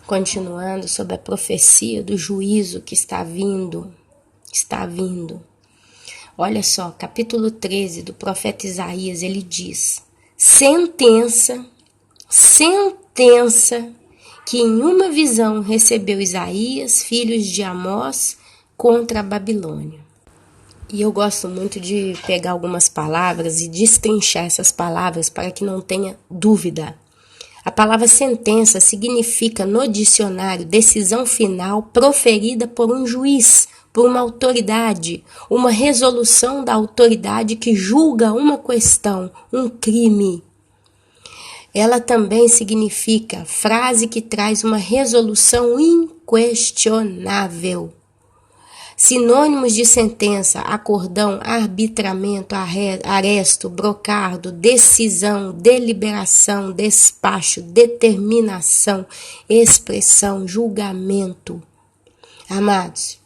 Continuando sobre a profecia do juízo que está vindo. Olha só, capítulo 13 do profeta Isaías, ele diz: sentença que em uma visão recebeu Isaías, filho de Amós, contra a Babilônia. E eu gosto muito de pegar algumas palavras e destrinchar essas palavras para que não tenha dúvida. A palavra sentença significa, no dicionário, decisão final proferida por um juiz, por uma autoridade, uma resolução da autoridade que julga uma questão, um crime. Ela também significa frase que traz uma resolução inquestionável. Sinônimos de sentença: acordão, arbitramento, aresto, brocardo, decisão, deliberação, despacho, determinação, expressão, julgamento. Amados,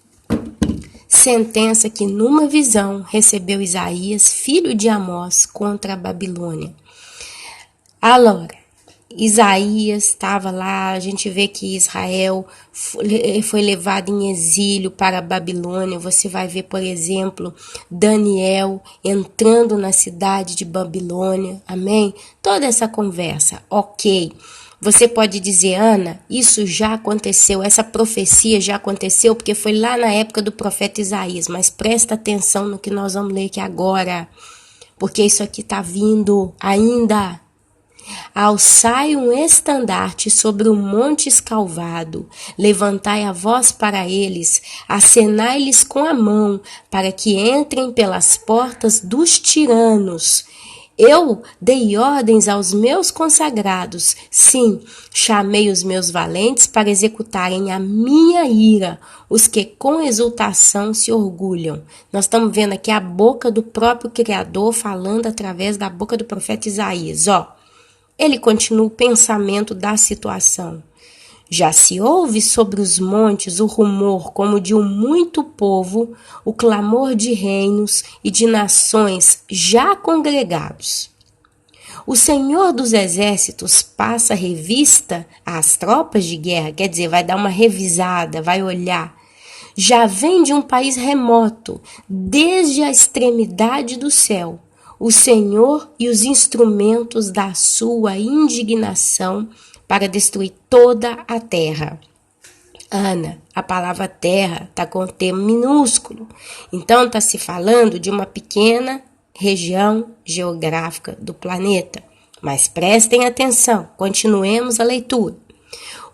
sentença que numa visão recebeu Isaías, filho de Amós, contra a Babilônia. Agora, Isaías estava lá, a gente vê que Israel foi levado em exílio para a Babilônia. Você vai ver, por exemplo, Daniel entrando na cidade de Babilônia, amém? Toda essa conversa, ok. Você pode dizer, Ana, isso já aconteceu, essa profecia já aconteceu, porque foi lá na época do profeta Isaías, mas presta atenção no que nós vamos ler aqui agora, porque isso aqui está vindo ainda. Alçai um estandarte sobre o monte escalvado, levantai a voz para eles, acenai-lhes com a mão, para que entrem pelas portas dos tiranos. Eu dei ordens aos meus consagrados, sim, chamei os meus valentes para executarem a minha ira, os que com exultação se orgulham. Nós estamos vendo aqui a boca do próprio Criador falando através da boca do profeta Isaías, Ele continua o pensamento da situação. Já se ouve sobre os montes o rumor como de um muito povo, o clamor de reinos e de nações já congregados. O Senhor dos Exércitos passa revista às tropas de guerra, quer dizer, vai dar uma revisada, vai olhar. Já vem de um país remoto, desde a extremidade do céu. O Senhor e os instrumentos da sua indignação para destruir toda a terra. Ana, a palavra terra está com termo minúsculo. Então está se falando de uma pequena região geográfica do planeta. Mas prestem atenção, continuemos a leitura.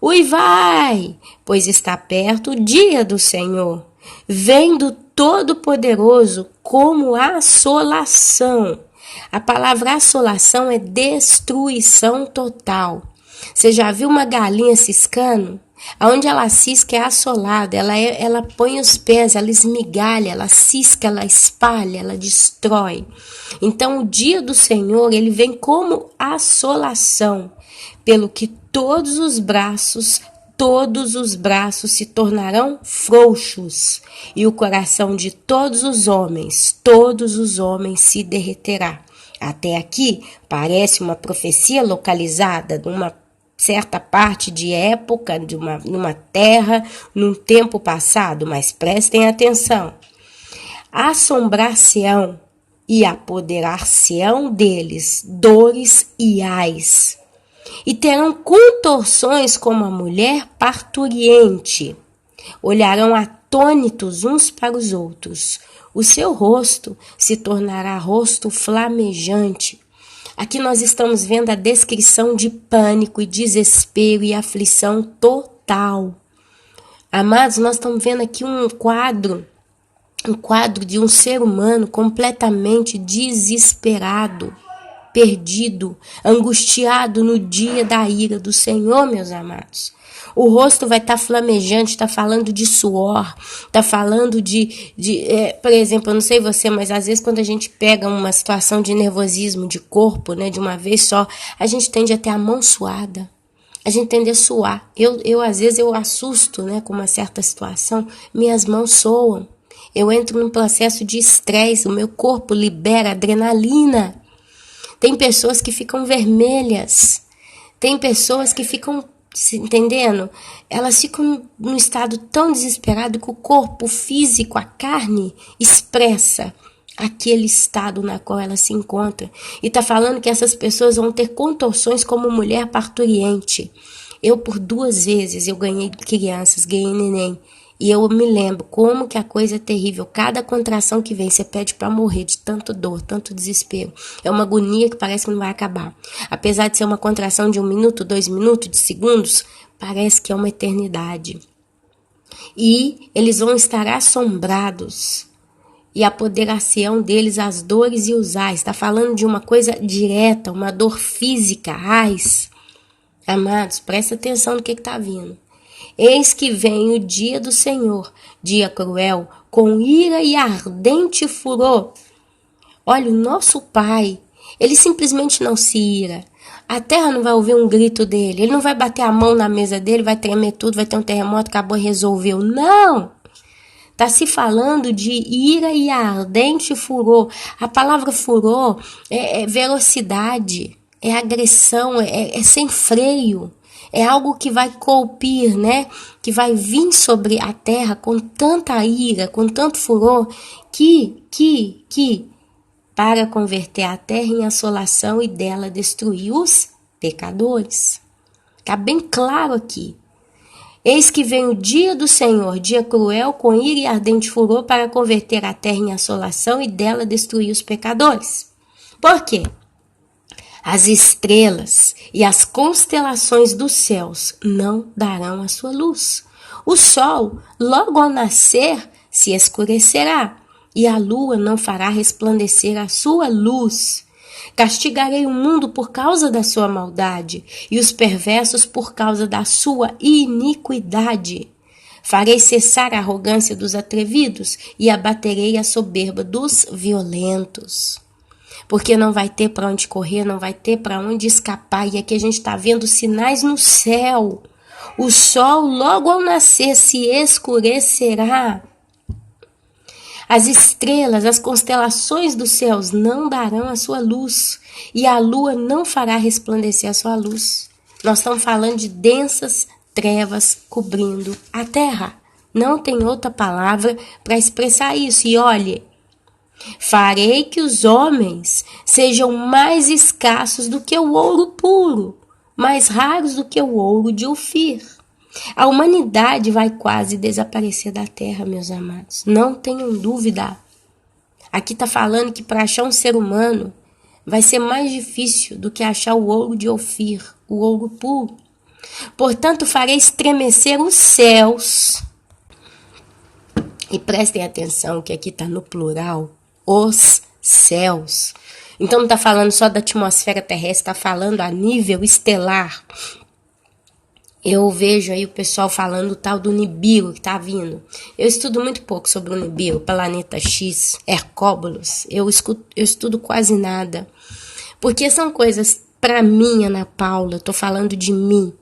Uivai, pois está perto o dia do Senhor. Vem do Todo-Poderoso como assolação. A palavra assolação é destruição total. Você já viu uma galinha ciscando? Onde ela cisca é assolada, ela põe os pés, ela esmigalha, ela cisca, ela espalha, ela destrói. Então o dia do Senhor, ele vem como assolação, pelo que todos os braços se tornarão frouxos, e o coração de todos os homens se derreterá. Até aqui parece uma profecia localizada numa certa parte de época, numa terra, num tempo passado, mas prestem atenção. Assombrar-se-ão e apoderar-se-ão deles dores e ais, e terão contorções como a mulher parturiente. Olharão atônitos uns para os outros. O seu rosto se tornará rosto flamejante. Aqui nós estamos vendo a descrição de pânico e desespero e aflição total. Amados, nós estamos vendo aqui um quadro de um ser humano completamente desesperado, perdido, angustiado no dia da ira do Senhor, meus amados. O rosto vai estar flamejante, está falando de suor, está falando por exemplo, eu não sei você, mas às vezes quando a gente pega uma situação de nervosismo de corpo, né, de uma vez só, a gente tende a ter a mão suada, a gente tende a suar. Às vezes eu assusto, né, com uma certa situação, minhas mãos soam, eu entro num processo de estresse, o meu corpo libera adrenalina. Tem pessoas que ficam vermelhas, tem pessoas que ficam entendendo? Elas ficam num estado tão desesperado que o corpo físico, a carne, expressa aquele estado na qual ela se encontra. E tá falando que essas pessoas vão ter contorções como mulher parturiente. Eu, por 2 vezes, eu ganhei crianças, ganhei neném. E eu me lembro como que a coisa é terrível. Cada contração que vem, você pede para morrer de tanto dor, tanto desespero. É uma agonia que parece que não vai acabar. Apesar de ser uma contração de 1 minuto, 2 minutos, de segundos, parece que é uma eternidade. E eles vão estar assombrados. E apoderar-se-ão deles as dores e os ais. Está falando de uma coisa direta, uma dor física, ais. Amados, presta atenção no que está vindo. Eis que vem o dia do Senhor, dia cruel, com ira e ardente furor. Olha, o nosso Pai, ele simplesmente não se ira. A terra não vai ouvir um grito dele, ele não vai bater a mão na mesa dele, vai tremer tudo, vai ter um terremoto, acabou e resolveu. Não! Está se falando de ira e ardente furor. A palavra furor é velocidade, é agressão, é sem freio. É algo que vai colpir, né? Que vai vir sobre a terra com tanta ira, com tanto furor, que para converter a terra em assolação e dela destruir os pecadores. Está bem claro aqui. Eis que vem o dia do Senhor, dia cruel, com ira e ardente furor, para converter a terra em assolação e dela destruir os pecadores. Por quê? As estrelas e as constelações dos céus não darão a sua luz. O sol, logo ao nascer, se escurecerá, e a lua não fará resplandecer a sua luz. Castigarei o mundo por causa da sua maldade, e os perversos por causa da sua iniquidade. Farei cessar a arrogância dos atrevidos, e abaterei a soberba dos violentos. Porque não vai ter para onde correr, não vai ter para onde escapar. E aqui a gente está vendo sinais no céu. O sol, logo ao nascer, se escurecerá. As estrelas, as constelações dos céus não darão a sua luz. E a lua não fará resplandecer a sua luz. Nós estamos falando de densas trevas cobrindo a terra. Não tem outra palavra para expressar isso. E olhe, farei que os homens sejam mais escassos do que o ouro puro, mais raros do que o ouro de Ofir. A humanidade vai quase desaparecer da terra, meus amados. Não tenham dúvida. Aqui está falando que para achar um ser humano vai ser mais difícil do que achar o ouro de Ofir, o ouro puro. Portanto, farei estremecer os céus. E prestem atenção que aqui está no plural. Os céus. Então não está falando só da atmosfera terrestre, está falando a nível estelar. Eu vejo aí o pessoal falando o tal do Nibiru que está vindo. Eu estudo muito pouco sobre o Nibiru, Planeta X, Hercóbulos. Eu estudo quase nada. Porque são coisas, para mim, Ana Paula, estou falando de mim,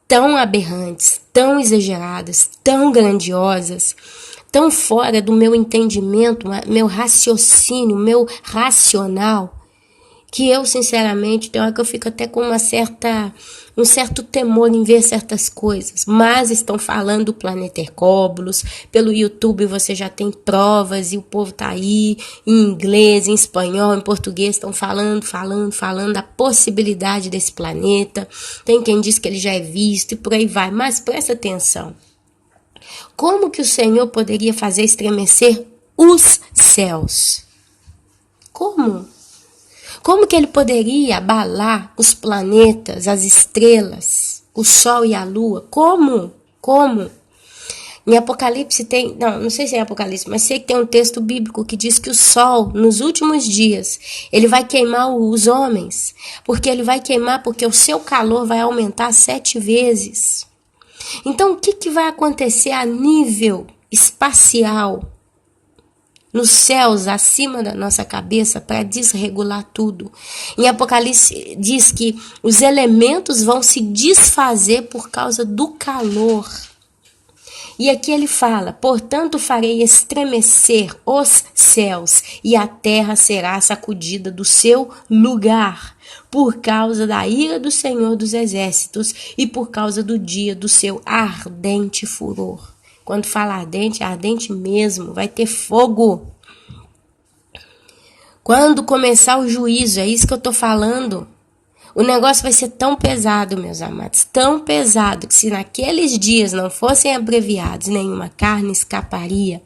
tão aberrantes, tão exageradas, tão grandiosas, tão fora do meu entendimento, meu raciocínio, meu racional, que eu, sinceramente, tem hora que eu fico até com um certo temor em ver certas coisas. Mas estão falando do planeta Hercóbulos, pelo YouTube você já tem provas e o povo tá aí, em inglês, em espanhol, em português, estão falando da possibilidade desse planeta. Tem quem diz que ele já é visto e por aí vai, mas presta atenção. Como que o Senhor poderia fazer estremecer os céus? Como? Como que ele poderia abalar os planetas, as estrelas, o sol e a lua? Como? Em Apocalipse tem, não sei se é Apocalipse, mas sei que tem um texto bíblico que diz que o sol, nos últimos dias, ele vai queimar os homens, porque ele vai queimar porque o seu calor vai aumentar 7 vezes. Então, o que vai acontecer a nível espacial, nos céus acima da nossa cabeça, para desregular tudo? Em Apocalipse diz que os elementos vão se desfazer por causa do calor. E aqui ele fala: portanto farei estremecer os céus, e a terra será sacudida do seu lugar. por causa da ira do Senhor dos Exércitos e por causa do dia do seu ardente furor. Quando fala ardente, é ardente mesmo, vai ter fogo. Quando começar o juízo, é isso que eu estou falando. O negócio vai ser tão pesado, meus amados, tão pesado, que se naqueles dias não fossem abreviados, nenhuma carne escaparia.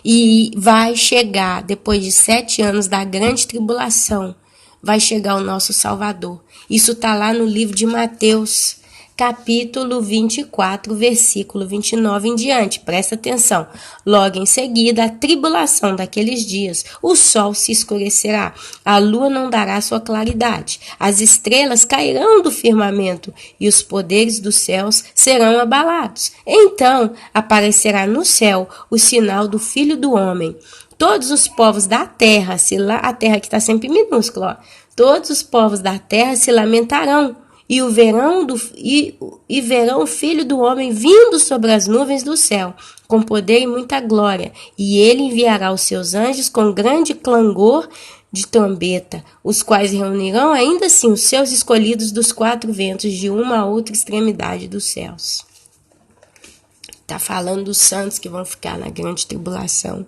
E vai chegar, depois de 7 anos da grande tribulação, vai chegar o nosso Salvador. Isso está lá no livro de Mateus, capítulo 24, versículo 29 em diante. Presta atenção. Logo em seguida, a tribulação daqueles dias, o sol se escurecerá, a lua não dará sua claridade, as estrelas cairão do firmamento e os poderes dos céus serão abalados. Então aparecerá no céu o sinal do Filho do Homem. Todos os povos da terra, a terra que está sempre minúscula, todos os povos da terra se lamentarão e verão o Filho do Homem vindo sobre as nuvens do céu, com poder e muita glória, e ele enviará os seus anjos com grande clangor de trombeta, os quais reunirão ainda assim os seus escolhidos dos 4 ventos, de uma a outra extremidade dos céus. Está falando dos santos que vão ficar na grande tribulação.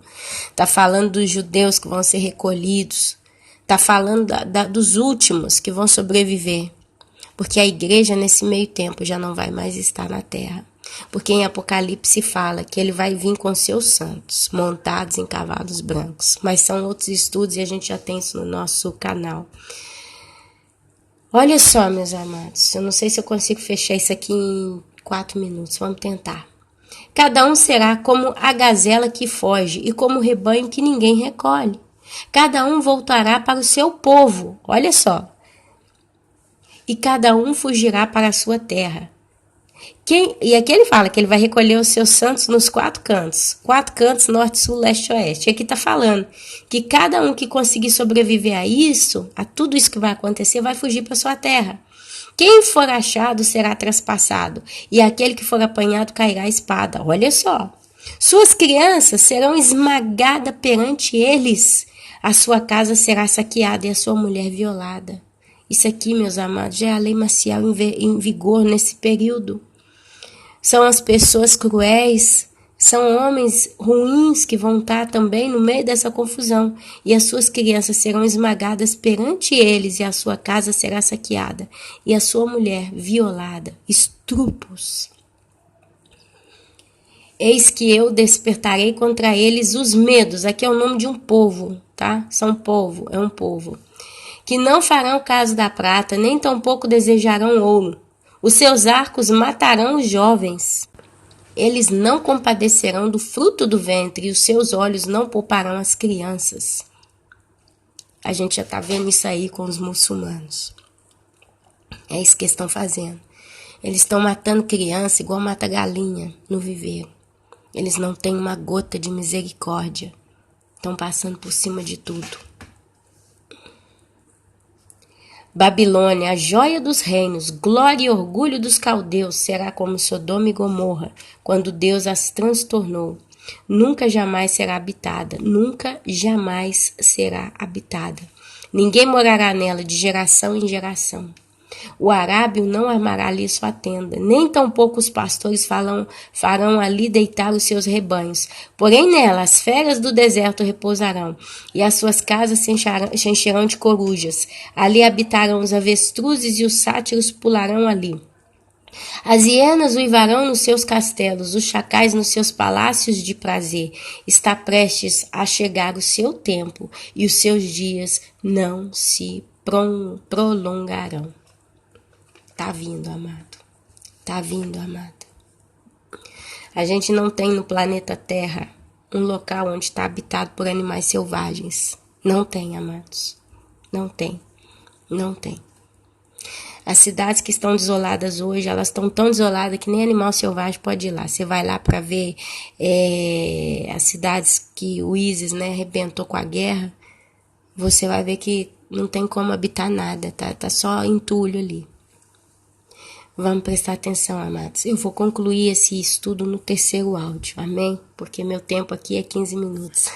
Está falando dos judeus que vão ser recolhidos. Está falando dos últimos que vão sobreviver. Porque a igreja, nesse meio tempo, já não vai mais estar na terra. Porque em Apocalipse fala que ele vai vir com seus santos, montados em cavalos brancos. Mas são outros estudos e a gente já tem isso no nosso canal. Olha só, meus amados. Eu não sei se eu consigo fechar isso aqui em 4 minutos. Vamos tentar. Cada um será como a gazela que foge e como o rebanho que ninguém recolhe. Cada um voltará para o seu povo. Olha só. E cada um fugirá para a sua terra. E aqui ele fala que ele vai recolher os seus santos nos 4 cantos. 4 cantos, norte, sul, leste e oeste. E aqui está falando que cada um que conseguir sobreviver a isso, a tudo isso que vai acontecer, vai fugir para a sua terra. Quem for achado será traspassado, e aquele que for apanhado cairá a espada. Olha só. Suas crianças serão esmagadas perante eles. A sua casa será saqueada e a sua mulher violada. Isso aqui, meus amados, já é a lei marcial em vigor nesse período. São as pessoas cruéis, são homens ruins que vão estar também no meio dessa confusão. E as suas crianças serão esmagadas perante eles, e a sua casa será saqueada, e a sua mulher violada. Estrupos. Eis que eu despertarei contra eles os medos. Aqui é o nome de um povo, tá? São povo, é um povo. Que não farão caso da prata, nem tampouco desejarão ouro. Os seus arcos matarão os jovens. Eles não compadecerão do fruto do ventre, e os seus olhos não pouparão as crianças. A gente já está vendo isso aí com os muçulmanos. É isso que eles estão fazendo. Eles estão matando criança igual mata galinha no viveiro. Eles não têm uma gota de misericórdia. Estão passando por cima de tudo. Babilônia, a joia dos reinos, glória e orgulho dos caldeus, será como Sodoma e Gomorra, quando Deus as transtornou. Nunca jamais será habitada, nunca jamais será habitada. Ninguém morará nela de geração em geração. O arábio não armará ali sua tenda, nem tampouco os pastores farão ali deitar os seus rebanhos. Porém nela as feras do deserto repousarão, e as suas casas se encherão de corujas. Ali habitarão os avestruzes e os sátiros pularão ali. As hienas uivarão nos seus castelos, os chacais nos seus palácios de prazer. Está prestes a chegar o seu tempo, e os seus dias não se prolongarão. Tá vindo, amado. Tá vindo, amado. A gente não tem no planeta Terra um local onde está habitado por animais selvagens. Não tem, amados. Não tem. Não tem. As cidades que estão desoladas hoje, elas estão tão desoladas que nem animal selvagem pode ir lá. Você vai lá para ver as cidades que o ISIS, arrebentou com a guerra. Você vai ver que não tem como habitar nada. Tá só entulho ali. Vamos prestar atenção, amados. Eu vou concluir esse estudo no 3º áudio, amém? Porque meu tempo aqui é 15 minutos.